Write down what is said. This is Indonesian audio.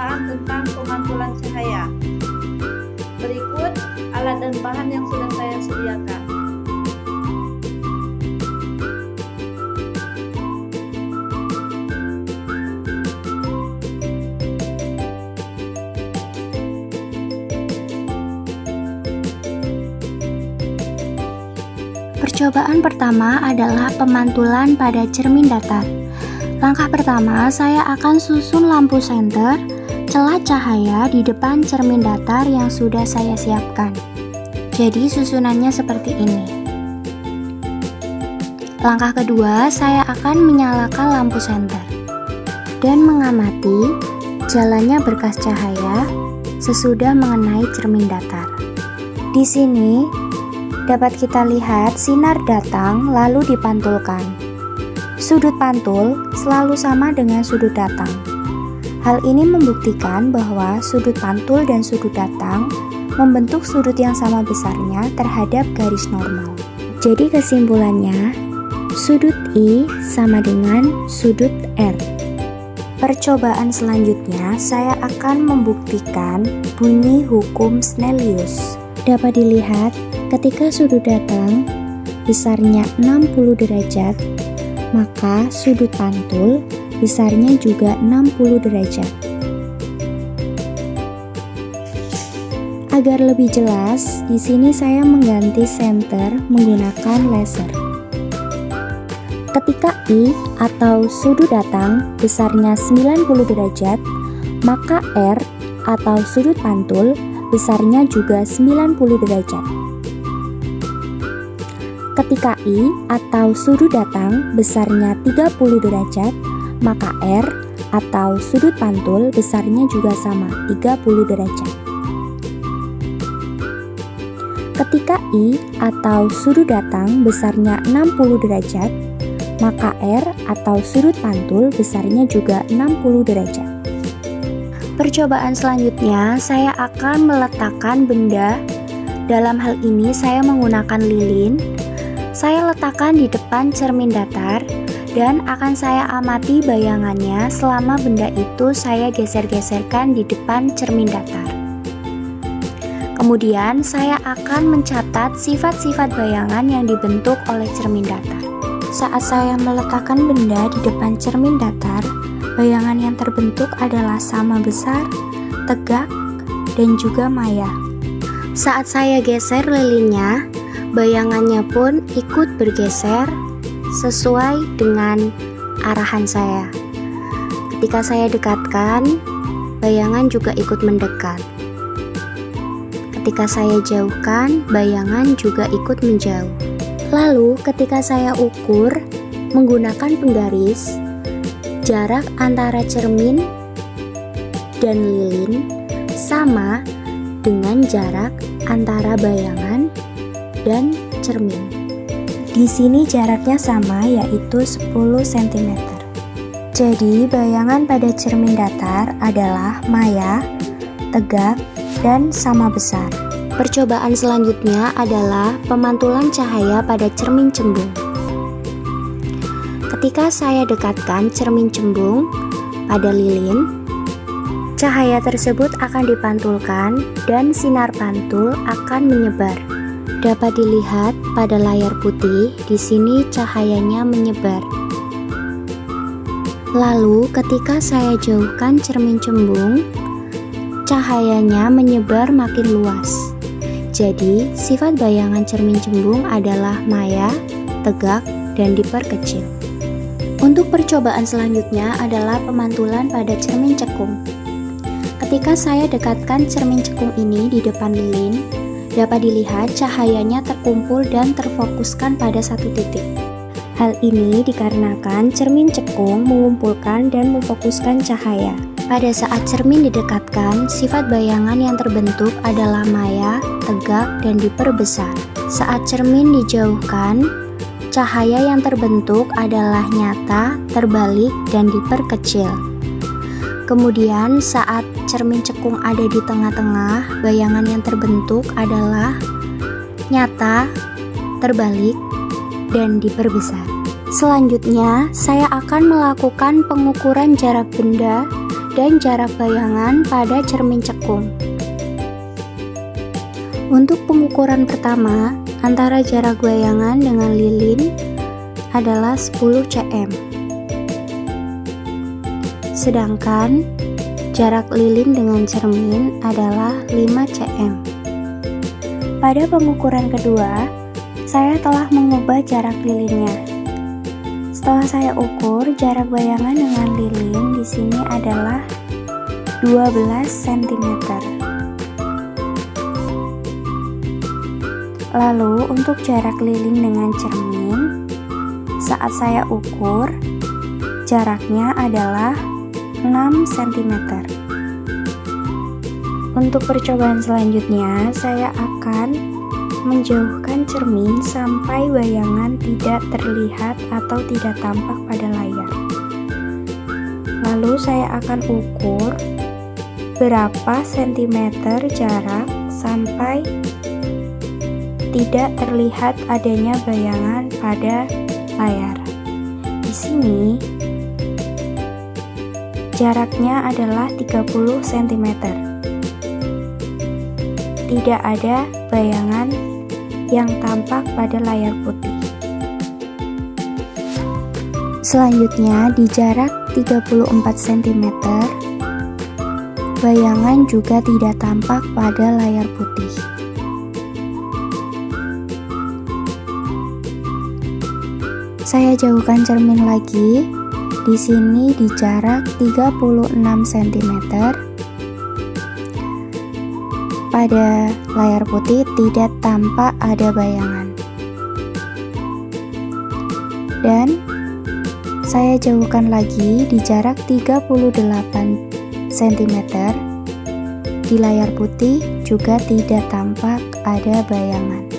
percobaan tentang pemantulan cahaya. Berikut alat dan bahan yang sudah saya sediakan. Percobaan pertama adalah pemantulan pada cermin datar. Langkah pertama, saya akan susun lampu senter celah cahaya di depan cermin datar yang sudah saya siapkan. Jadi susunannya seperti ini. Langkah kedua, saya akan menyalakan lampu senter dan mengamati jalannya berkas cahaya sesudah mengenai cermin datar. Di sini dapat kita lihat sinar datang lalu dipantulkan. Sudut pantul selalu sama dengan sudut datang. Hal ini membuktikan bahwa sudut pantul dan sudut datang membentuk sudut yang sama besarnya terhadap garis normal. Jadi kesimpulannya, sudut I sama dengan sudut R. Percobaan selanjutnya, saya akan membuktikan bunyi hukum Snellius. Dapat dilihat ketika sudut datang besarnya 60 derajat, maka sudut pantul besarnya juga 60 derajat. Agar lebih jelas, di sini saya mengganti senter menggunakan laser. Ketika I atau sudut datang besarnya 90 derajat, maka R atau sudut pantul besarnya juga 90 derajat. Ketika I atau sudut datang besarnya 30 derajat, maka R atau sudut pantul besarnya juga sama, 30 derajat. Ketika I atau sudut datang besarnya 60 derajat, maka R atau sudut pantul besarnya juga 60 derajat. Percobaan selanjutnya, saya akan meletakkan benda. Dalam hal ini saya menggunakan lilin. Saya letakkan di depan cermin datar dan akan saya amati bayangannya selama benda itu saya geser-geserkan di depan cermin datar. Kemudian saya akan mencatat sifat-sifat bayangan yang dibentuk oleh cermin datar. Saat saya meletakkan benda di depan cermin datar, bayangan yang terbentuk adalah sama besar, tegak, dan juga maya. Saat saya geser lilinnya, bayangannya pun ikut bergeser sesuai dengan arahan saya. Ketika saya dekatkan, bayangan juga ikut mendekat. Ketika saya jauhkan, bayangan juga ikut menjauh. Lalu ketika saya ukur menggunakan penggaris, jarak antara cermin dan lilin sama dengan jarak antara bayangan dan cermin. Di sini jaraknya sama, yaitu 10 cm. Jadi bayangan pada cermin datar adalah maya, tegak, dan sama besar. Percobaan selanjutnya adalah pemantulan cahaya pada cermin cembung. Ketika saya dekatkan cermin cembung pada lilin, cahaya tersebut akan dipantulkan dan sinar pantul akan menyebar. Dapat dilihat pada layar putih, di sini cahayanya menyebar. Lalu ketika saya jauhkan cermin cembung, cahayanya menyebar makin luas. Jadi, sifat bayangan cermin cembung adalah maya, tegak, dan diperkecil. Untuk percobaan selanjutnya adalah pemantulan pada cermin cekung. Ketika saya dekatkan cermin cekung ini di depan lilin, dapat dilihat cahayanya terkumpul dan terfokuskan pada satu titik. Hal ini dikarenakan cermin cekung mengumpulkan dan memfokuskan cahaya. Pada saat cermin didekatkan, sifat bayangan yang terbentuk adalah maya, tegak, dan diperbesar. Saat cermin dijauhkan, cahaya yang terbentuk adalah nyata, terbalik, dan diperkecil. Kemudian saat cermin cekung ada di tengah-tengah, bayangan yang terbentuk adalah nyata, terbalik, dan diperbesar. Selanjutnya, saya akan melakukan pengukuran jarak benda dan jarak bayangan pada cermin cekung. Untuk pengukuran pertama, antara jarak bayangan dengan lilin adalah 10 cm. Sedangkan jarak lilin dengan cermin adalah 5 cm. Pada pengukuran kedua, saya telah mengubah jarak lilinnya. Setelah saya ukur, jarak bayangan dengan lilin di sini adalah 12 cm. Lalu untuk jarak lilin dengan cermin, saat saya ukur, jaraknya adalah 6 cm. Untuk percobaan selanjutnya, saya akan menjauhkan cermin sampai bayangan tidak terlihat atau tidak tampak pada layar. Lalu saya akan ukur berapa sentimeter jarak sampai tidak terlihat adanya bayangan pada layar. Di sini jaraknya adalah 30 cm. Tidak ada bayangan yang tampak pada layar putih. Selanjutnya di jarak 34 cm, bayangan juga tidak tampak pada layar putih. Saya jauhkan cermin lagi. Di sini di jarak 36 cm. Pada layar putih tidak tampak ada bayangan. Dan saya jauhkan lagi di jarak 38 cm. Di layar putih juga tidak tampak ada bayangan.